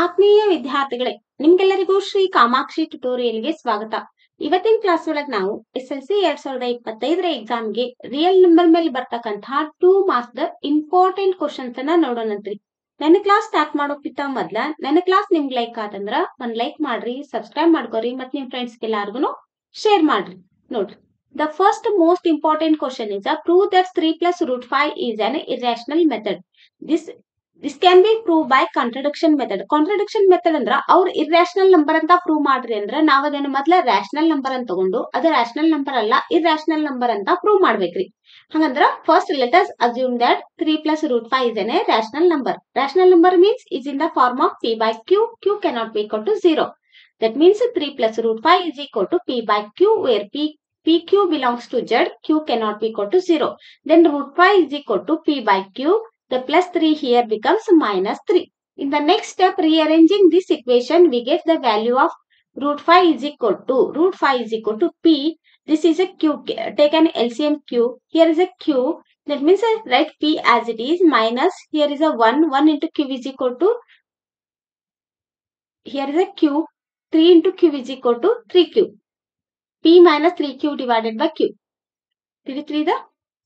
ಆತ್ಮೀಯ ವಿದ್ಯಾರ್ಥಿಗಳೇ, ನಿಮ್ಗೆಲ್ಲರಿಗೂ ಶ್ರೀ ಕಾಮಾಕ್ಷಿ ಟ್ಯುಟೋರಿಯಲ್ಗೆ ಸ್ವಾಗತ. ಇವತ್ತಿನ ಕ್ಲಾಸ್ ಒಳಗೆ ನಾವು SSLC 2025 ಎಕ್ಸಾಮ್ಗೆ ರಿಯಲ್ ನಂಬರ್ ಮೇಲೆ ಬರ್ತಕ್ಕಂತಹ 2 ಮಾರ್ಕ್ಸ್ ದ ಇಂಪಾರ್ಟೆಂಟ್ ಕ್ವಶನ್ಸ್ ಅನ್ನ ನೋಡೋಣಂತ್ರಿ. ನನ್ನ ಕ್ಲಾಸ್ ಸ್ಟಾರ್ಟ್ ಮಾಡೋಕ್ಕಿಂತ ಮೊದ್ಲ ನನ್ನ ಕ್ಲಾಸ್ ನಿಮ್ಗೆ ಲೈಕ್ ಆತಂದ್ರ ಒಂದ್ ಲೈಕ್ ಮಾಡ್ರಿ, ಸಬ್ಸ್ಕ್ರೈಬ್ ಮಾಡ್ಕೊರಿ, ಮತ್ತೆ ನಿಮ್ ಫ್ರೆಂಡ್ಸ್ ಎಲ್ಲಾರ್ಗು ಶೇರ್ ಮಾಡ್ರಿ. ನೋಡ್ರಿ, the first most important question is prove that 3 plus root 5 is an irrational method. This can be proved by contradiction method. Contradiction method ಅಂದ್ರ ಅವ್ರ irrational number ಅಂತ ಪ್ರೂವ್ ಮಾಡ್ರಿ ಅಂದ್ರ ನಾವ್ ಅದನ್ನ ಮೊದಲ rational number ಅಂತ ತಗೊಂಡು ಅದು rational number ಅಲ್ಲ irrational number ಅಂತ ಪ್ರೂವ್ ಮಾಡ್ಬೇಕ್ರಿ. ಹಂಗಂದ್ರ first let us assume that 3 plus root 5 is an rational number. Rational number means is in the form of p by q. Q cannot be equal to 0. That means 3 plus root 5 is equal to p by q, where pq belongs to z. Q cannot be equal to 0. Then root 5 is equal to p by q. The plus 3 here becomes minus 3. In the next step, rearranging this equation, we get the value of root 5 is equal to p. This is a q. Take an LCM q. Here is a q. That means write p as it is minus. Here is a 1. 1 into q is equal to. Here is a q. 3 into q is equal to 3q. P minus 3q divided by q.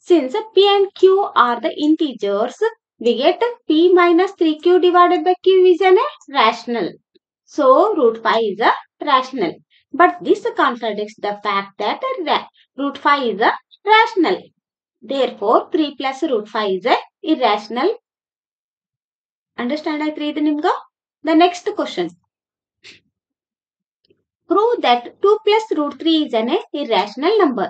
Since p and q are the integers, we get p minus 3q divided by q is a rational. So, root 5 is a rational. But this contradicts the fact that root 5 is a rational. Therefore, 3 plus root 5 is a irrational. Understand I read nimga? The next question. Prove that 2 plus root 3 is an irrational number.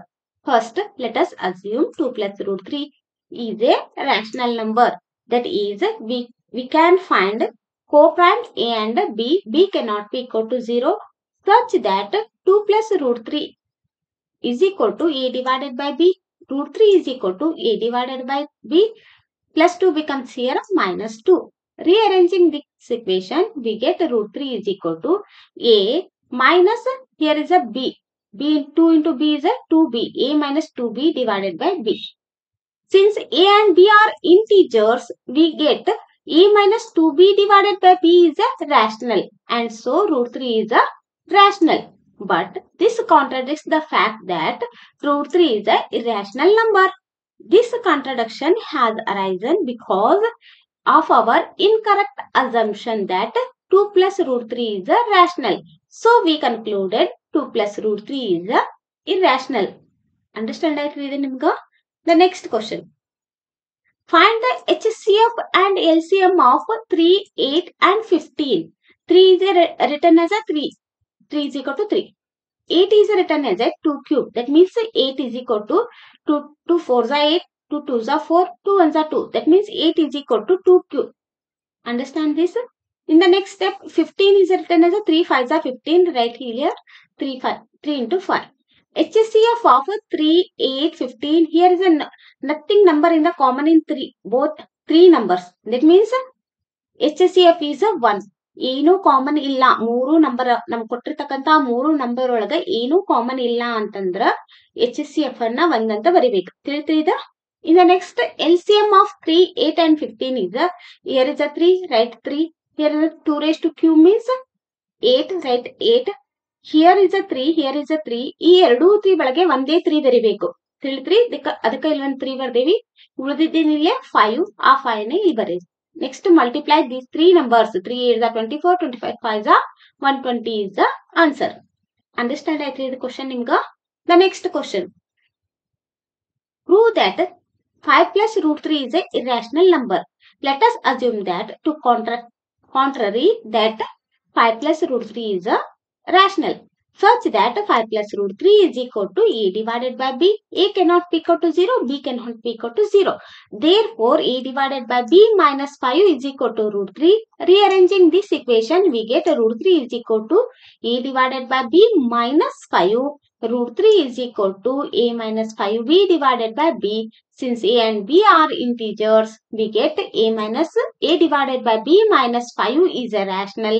First, let us assume 2 plus root 3 is a rational number. That is, we can find coprimes A and B. B cannot be equal to 0 such that 2 plus root 3 is equal to A divided by B. Root 3 is equal to A divided by B. Plus 2 becomes here minus 2. Rearranging this equation, we get root 3 is equal to A minus, here is a B. 2 into B is a 2B. A minus 2B divided by B. Since A and B are integers, we get A minus 2B divided by B is a rational. And so root 3 is a rational. But this contradicts the fact that root 3 is a irrational number. This contradiction has arisen because of our incorrect assumption that 2 plus root 3 is a rational. So we concluded 2 plus root 3 is a irrational. Understand I read nimga? The next question. Find the HCF and LCM of 3, 8 and 15. 3 is written as a 3. 3 is equal to 3. 8 is written as a 2 cube. That means 8 is equal to 2 4s are 8, 2 2s are 4, 2 1s are 2. That means 8 is equal to 2 cube. Understand this? In the next step, 15 is written as a 3 5s are 15. Write here 3 into 5. HCF of 3, 8, 15. Here is a nothing number in the common in both 3 numbers. That means HCF is a 1. ಏನು common ಇಲ್ಲ, ಮೂರು number ನಮ್ಗೆ ಕೊಟ್ಟಿರ್ತಕ್ಕಂತ ಮೂರು number ಒಳಗ ಏನು common ಇಲ್ಲ ಅಂತಂದ್ರ HCF ಅನ್ನ 1 ಅಂತ ಬರಿಬೇಕು. ತಿಳಿದ? In the next, LCM of 3, 8 and 15 is here is a 3, write 3. Here is a 2 raised to q means 8, write 8. Here is a 3, here is a 3. ಈ ಎರಡೂ 3 ಒಳಗೆ ಒಂದೇ 3 ಬರಿಬೇಕು. ತಿಳಿದ್ರಿ? ಅದಕ್ಕೆ ಇಲ್ಲಿ ಒಂದು 3 ಬರ್ದೇವಿ. ಉಳಿದಿದ್ದೇನಿಲ್ಲ 5, ಆ 5 ನೇ ಇಲ್ಲಿ ಬರೀರಿ. Next, multiply these 3 numbers. 3 8s are 24, 25 5s are 120 is the answer. Understand I read the question nimga? The next question. Prove that 5 plus root 3 is a irrational number. Let us assume that to contrary that 5 plus root 3 is a rational. Such that 5 plus root 3 is equal to A divided by B. A cannot be equal to 0. B cannot be equal to 0. Therefore, A divided by B minus 5 is equal to root 3. Rearranging this equation, we get root 3 is equal to A divided by B minus 5. Root 3 is equal to A minus 5B divided by B. Since A and B are integers, we get A divided by B minus 5 is a rational.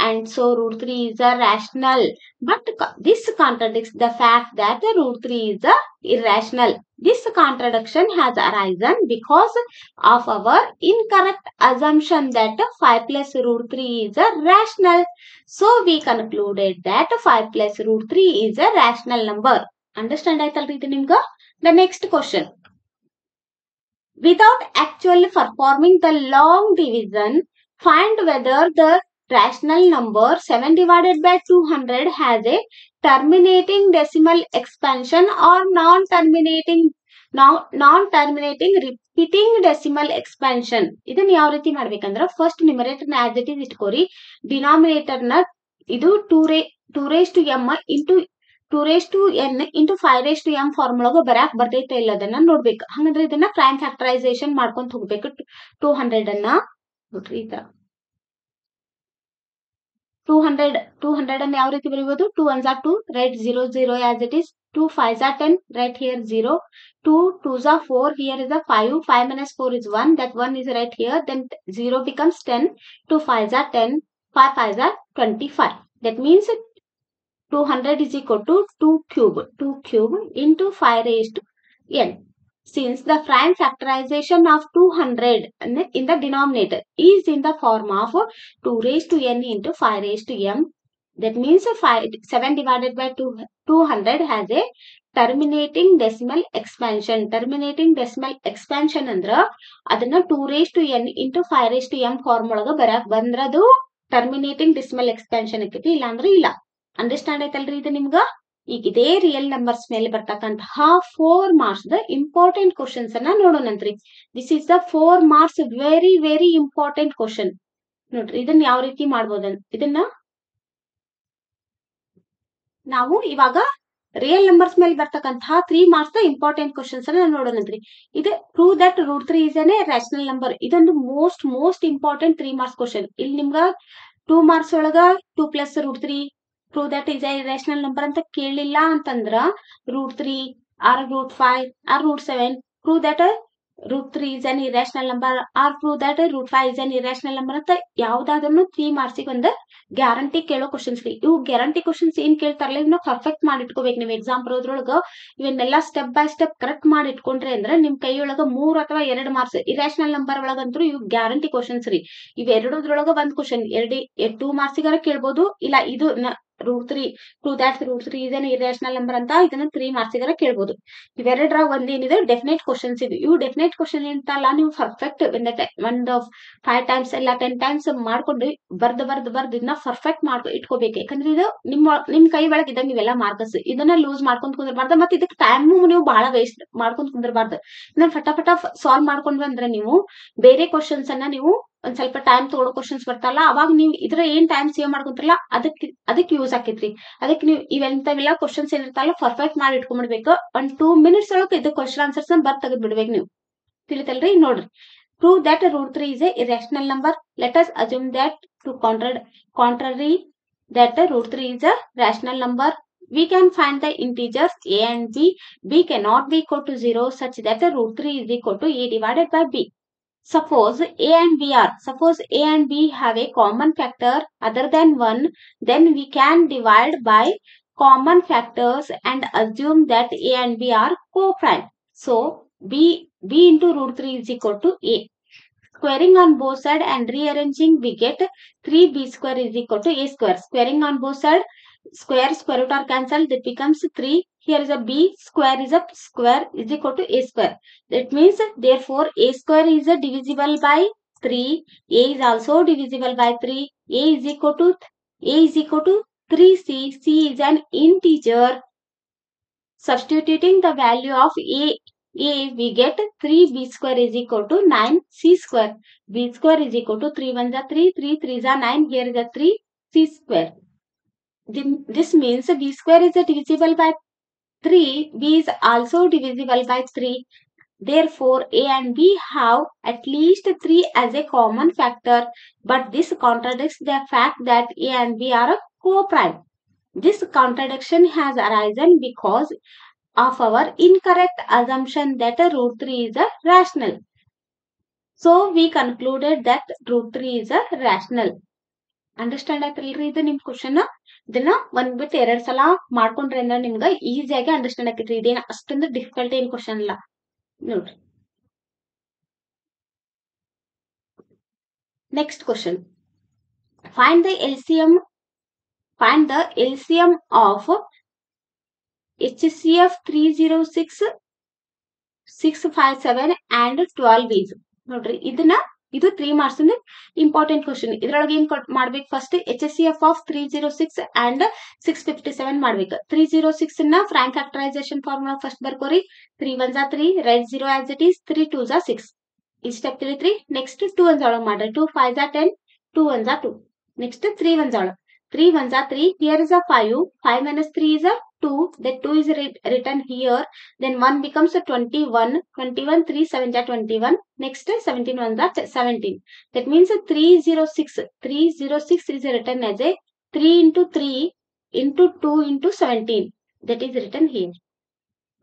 And so root 3 is a rational. But this contradicts the fact that root 3 is a irrational. This contradiction has arisen because of our incorrect assumption that 5 plus root 3 is a rational. So we concluded that 5 plus root 3 is a rational number. Understand ಆಯ್ತಲ್ರಿ ಇದು ನಿಮ್ಗ? The next question. Without actually performing the long division, find whether the rational number 7 divided by 200 has a terminating decimal expansion or non-terminating repeating decimal expansion. ಇದನ್ನ ಯಾವ ರೀತಿ ಮಾಡ್ಬೇಕಂದ್ರ first numerator ನ as it is ಇಟ್ಕೋರಿ, denominator ನ ಇದು 2 raised to m into 2 raised to n into 5 raised to m form ಒಳಗ ಬರಾಕ್ ಬರ್ತೈತೆ ಇಲ್ಲ ಅದನ್ನ ನೋಡ್ಬೇಕು. ಹಂಗಂದ್ರೆ ಇದನ್ನ ಪ್ರೈಮ್ ಫ್ಯಾಕ್ಟರೈಸೇಷನ್ ಮಾಡ್ಕೊಂತ ಹೋಗ್ಬೇಕು. 200 ಅನ್ನ ನೋಡ್ರಿ, ಈ ತರ 200 ಅನ್ನ ಯಾವ ರೀತಿ ಬರೀಬಹುದು? 2 ones are 2, write 0 0 as it is. 2 5s are 10, write here 0. 2 2s are 4, here is a 5. 5 minus 4 is 1, that 1 is right here. Then 0 becomes 10. 2 5s are 10, 5 5s are 25. That means 200 is equal to 2 cube into 5 raised to n. Since the prime factorization of 200 in the denominator is in the form of 2 raised to n into 5 raised to m, that means 7 divided by 200 has a terminating decimal expansion. Terminating decimal expansion ಅಂದ್ರ ಅದನ್ನ 2 raised to n into 5 raised to m form ಒಳಗ ಬರಾಕ್ ಬಂದ್ರದು terminating decimal expansion ಆಕೈತಿ, ಇಲ್ಲ ಅಂದ್ರೆ ಇಲ್ಲ. Understand ಆಯ್ತಲ್ರಿ ಇದು ನಿಮ್ಗ? ಈಗ ಇದೇ ರಿಯಲ್ ನಂಬರ್ಸ್ ಮೇಲೆ ಬರ್ತಕ್ಕಂತಹ 4 ಮಾರ್ಕ್ಸ್ ದ ಇಂಪಾರ್ಟೆಂಟ್ ಕ್ವಶನ್ಸ್ ಅನ್ನ ನೋಡೋಣಂತ್ರಿ. This is the 4 marks very very important question. ನೋಡ್ರಿ ಇದನ್ನ ಯಾವ ರೀತಿ ಮಾಡ್ಬೋದ, ಇದನ್ನ ನಾವು ಇವಾಗ ರಿಯಲ್ ನಂಬರ್ಸ್ ಮೇಲೆ ಬರ್ತಕ್ಕಂತಹ 3 ಮಾರ್ಕ್ಸ್ ದ ಇಂಪಾರ್ಟೆಂಟ್ ಕ್ವಶನ್ಸ್ ಅನ್ನ ನೋಡೋಣಂತ್ರಿ. ಇದು prove that root 3 is irrational number. ಇದೊಂದು ಮೋಸ್ಟ್ ಇಂಪಾರ್ಟೆಂಟ್ 3 ಮಾರ್ಕ್ಸ್ ಕ್ವಶನ್. ಇಲ್ಲಿ ನಿಮ್ಗ 2 ಮಾರ್ಕ್ಸ್ ಒಳಗ 2 plus root 3 prove that is a irrational number ಅಂತ ಕೇಳಿಲ್ಲ ಅಂತಂದ್ರ root 3 or root 5 or root 7 prove that root 3 is an irrational number or prove that root 5 is an irrational number ಅಂತ ಯಾವ್ದಾದ್ರೂ 3 ಮಾರ್ಕ್ಸಿಗೆ ಒಂದು guarantee ಕೇಳೋ ಕ್ವಶನ್ಸ್ ರೀ. ಇವು ಗ್ಯಾರಂಟಿ ಕ್ವಶನ್ಸ್ ಏನ್ ಕೇಳ್ತಾರಲ್ಲ ಇವನ್ನ ಪರ್ಫೆಕ್ಟ್ ಮಾಡಿ ಇಟ್ಕೋಬೇಕು. ನೀವು ಎಕ್ಸಾಮ್ ಬರೋದ್ರೊಳಗ ಇವನ್ನೆಲ್ಲ ಸ್ಟೆಪ್ ಬೈ ಸ್ಟೆಪ್ ಕರೆಕ್ಟ್ ಮಾಡಿ ಇಟ್ಕೊಂಡ್ರೆ ಅಂದ್ರೆ ನಿಮ್ ಕೈಯೊಳಗ 3 ಅಥವಾ 2 ಮಾರ್ಕ್ಸ್ ಇರ್ಯಾಷನಲ್ ನಂಬರ್ ಒಳಗಂತೂ ಇವು ಗ್ಯಾರಂಟಿ ಕ್ವಶನ್ಸ್ ರೀ. ಇವೆರಡರೊಳಗ ಒಂದ್ ಕ್ವಶನ್ 2 ಮಾರ್ಕ್ಸಿಗಾರ ಕೇಳ್ಬೋದು, ಇಲ್ಲ ಇದು root 3 prove that root 3 is an irrational number ಅಂತ ಇದನ್ನ 3 ಮಾರ್ಕ್ಸಿಗಾರ ಕೇಳ್ಬೋದು. ಇವೆರಡರ ಒಂದೇನಿದೆ ಡೆಫಿನೆಟ್ ಕ್ವಶನ್ಸ್ ಇದು. ಇವು ಡೆಫಿನೆಟ್ ಕ್ವಶನ್ ಅಂತಲ್ಲ, ನೀವು ಪರ್ಫೆಕ್ಟ್ ಒಂದು 5 ಟೈಮ್ಸ್ ಇಲ್ಲ 10 ಟೈಮ್ಸ್ ಮಾಡ್ಕೊಂಡು ಬರ್ದ್ ಇದನ್ನ ಪರ್ಫೆಕ್ಟ್ ಮಾಡ್ಕೊ ಇಟ್ಕೋಬೇಕು. ಯಾಕಂದ್ರೆ ಇದು ನಿಮ್ ಕೈ ಒಳಗೆ ಇದ್ದಂಗ ಇವೆಲ್ಲ ಮಾರ್ಕ್ಸ್. ಇದನ್ನ ಲೂಸ್ ಮಾಡ್ಕೊಂಡ್ ಕುಂದಿರ್ಬಾರ್ದು, ಮತ್ತೆ ಇದಕ್ಕೆ ಟೈಮ್ ನೀವು ಬಹಳ ವೇಸ್ಟ್ ಮಾಡ್ಕೊಂಡ್ ಕುಂದಿರ್ಬಾರ್ದು. ಇದನ್ನ ಫಟಾಫಟ ಸಾಲ್ವ್ ಮಾಡ್ಕೊಂಡ್ವಿ ಅಂದ್ರೆ ನೀವು ಬೇರೆ ಕ್ವಶನ್ಸ್ ಅನ್ನ ನೀವು ಒಂದ್ ಸ್ವಲ್ಪ ಟೈಮ್ ತಗೊಳ್ಳೋ ಕ್ವಶನ್ಸ್ ಬರ್ತಾರಲ್ಲ, ಅವಾಗ ನೀವು ಇದ್ರ ಏನ್ ಟೈಮ್ ಸೇವ್ ಮಾಡ್ಕೊಂತಾರಲ್ಲ ಅದಕ್ಕೆ ಯೂಸ್ ಆಕೈತ್ರಿ. ಅದಕ್ಕೆ ನೀವು ಇವೆಲ್ಲ ಕ್ವಶನ್ಸ್ ಏನಿರ್ತಾರಲ್ಲ ಪರ್ಫೆಕ್ಟ್ ಮಾಡಿ ಇಟ್ಕೊಂಡ್ಬಿಡ್ಬೇಕು. ಒಂದ್ 2 minutes ಒಳಗೆ ಇದು ಕ್ವಶನ್ ಆನ್ಸರ್ಸ್ ಬರ್ದ್ ತೆಗೆದ್ ಬಿಡ್ಬೇಕು ನೀವು. ತಿಳಿತಲ್ರಿ? ನೋಡ್ರಿ, prove that root 3 is a irrational number. Let us assume that to contrary that root 3 is a rational number. We can find the integers a and b. B cannot be equal to 0 such that root 3 is equal to a divided by b. Suppose a and b have a common factor other than 1, then we can divide by common factors and assume that a and b are co-prime. So b into root 3 is equal to a. Squaring on both sides and rearranging, we get 3b square is equal to a square. Squaring on both sides, square root are cancelled, that becomes 3. Here is a b square is equal to a square. That means therefore a square is divisible by 3. A is also divisible by 3. A is equal to 3c. C is an integer. Substituting the value of a, we get 3b square is equal to 9c square. B square is equal to 3 1s are 3, 3 3s are 9. Here is a 3c square. This means b square is divisible by 3. B is also divisible by 3. Therefore, a and b have at least 3 as a common factor. But this contradicts the fact that a and b are co-prime. This contradiction has arisen because of our incorrect assumption that root 3 is a rational. So, we concluded that root 3 is a rational. Understand ಆಯ್ತಲ್ರಿ ಇದು ನಿಮ್ question. ಇದನ್ನ ಒಂದ್ ಬಿಟ್ಟು 2 ಸಲ ಮಾಡ್ಕೊಂಡ್ರೆ ಅಂದ್ರೆ ನಿಮ್ಗ ಈಸಿಯಾಗಿ ಅಂಡರ್ಸ್ಟ್ಯಾಂಡ್ ಆಕೈತ್ರಿ. ಇದೇನ ಅಷ್ಟೊಂದು ಡಿಫಿಕಲ್ಟ್ ಏನ್ ಕ್ವಶನ್ ಇಲ್ಲ ನೋಡ್ರಿ. Next question, find the LCM of HCF 306 657 and 12 is. ನೋಡ್ರಿ ಇದು 3 ಮಾರ್ಕ್ಸ್ ಇಂಪಾರ್ಟೆಂಟ್ ಕ್ವಶನ್. ಇದ್ರೊಳಗೆ ಏನ್ ಮಾಡ್ಬೇಕು, ಫಸ್ಟ್ HCF ಆಫ್ 306 ಅಂಡ್ 657 ಮಾಡ್ಬೇಕು. 306 ನ ಫ್ರಾಂಕ್ ಫ್ಯಾಕ್ಟರೈಸೇಷನ್ ಫಾರ್ಮುಲಾ ಫಸ್ಟ್ ಬರ್ಕೋರಿ. 3 1s are 3, write 0 as it is, 3 2s are 6. ಈ ಸ್ಟೆಪ್ ತಿಳಿತ್ರಿ. ನೆಕ್ಸ್ಟ್ 2 1s ಒಳಗೆ ಮಾಡ್ರಿ. 2 5s are 10, 2 1s are 2. Next 3 1s ಒಳಗೆ 3 1s are 3, here is a 5, 5 minus 3 is a 2, that 2 is written here, then 1 becomes a 21, 21 3 7 are 21, next 17 1s are 17. That means 306 is written as a 3 into 3 into 2 into 17, that is written here.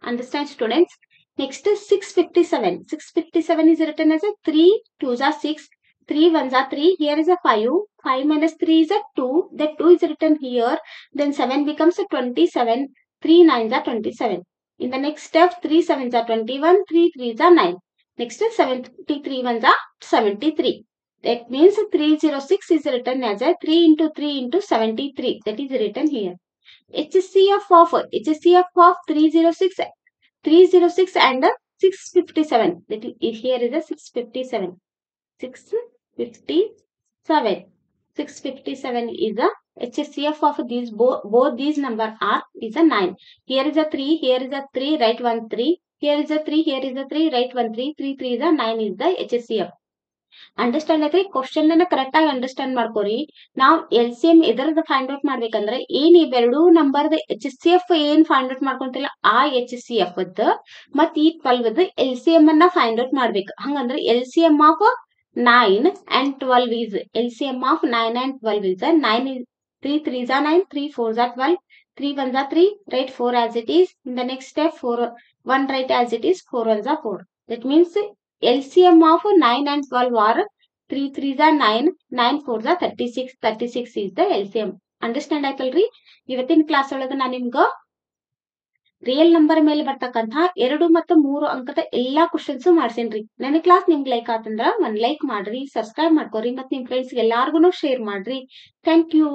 Understand students? Next 657 is written as a 3 2s are 6, 3 1s are 3, here is a 5, 5 minus 3 is a 2, that 2 is written here, then 7 becomes a 27, 3 9s are 27. In the next step, 3 7s are 21, 3 3s are 9. Next 73 1s are 73. That means 306 is written as a 3 into 3 into 73, that is written here. HCF of 306 and 657, that is, here is a 657. 657 is the HCF of these both these number are is a 9. Here is a 3, here is a 3, write 1 3, here is a 3, here is a 3, write 1 3, 3 3 is a 9 is the HCF. Understand ಆಯ್ತ್ರಿ. Question ಅನ್ನ correct ಆಗಿ understand ಮಾಡ್ಕೋರಿ. ನಾವು LCM ಎದರದ find out ಮಾಡ್ಬೇಕಂದ್ರೆ ಏನ್ ಇವೆರಡು number HCF ಏನ್ find out ಮಾಡ್ಕೊಂತಿಲ್ಲ ಆ HCF ಮತ್ ಈ 12 LCM ಅನ್ನ ಫೈಂಡ್ ಔಟ್ ಮಾಡ್ಬೇಕು. ಹಂಗಂದ್ರೆ LCM of 9 and 12 is LCM of 9 and 12 is 9 is 3 3s are 9, 3 4s are 12, 3 1s are 3, write 4 as it is. In the next step 1 write as it is, 4 1s are 4. That means LCM of 9 and 12 are 3 3s are 9, 9 4s are 36, 36 is the LCM. Understand ಆಯ್ತಲ್ರಿ. ಇವತ್ತಿನ class ಒಳಗೆ ನಾನು ನಿಮ್ಗ real number ಮೇಲೆ ಬರ್ತಕ್ಕಂತ 2 ಮತ್ತು 3 ಅಂಕದ ಎಲ್ಲಾ questions ಮಾಡ್ಸೇನ್ರಿ. ನನ್ನ class ನಿಮ್ಗೆ ಲೈಕ್ ಆತಂದ್ರ ಒಂದ್ ಲೈಕ್ ಮಾಡ್ರಿ, ಸಬ್ಸ್ಕ್ರೈಬ್ ಮಾಡ್ಕೋರಿ, ಮತ್ ನಿಮ್ ಫ್ರೆಂಡ್ಸ್ ಎಲ್ಲಾರ್ಗು ಶೇರ್ ಮಾಡ್ರಿ. Thank you.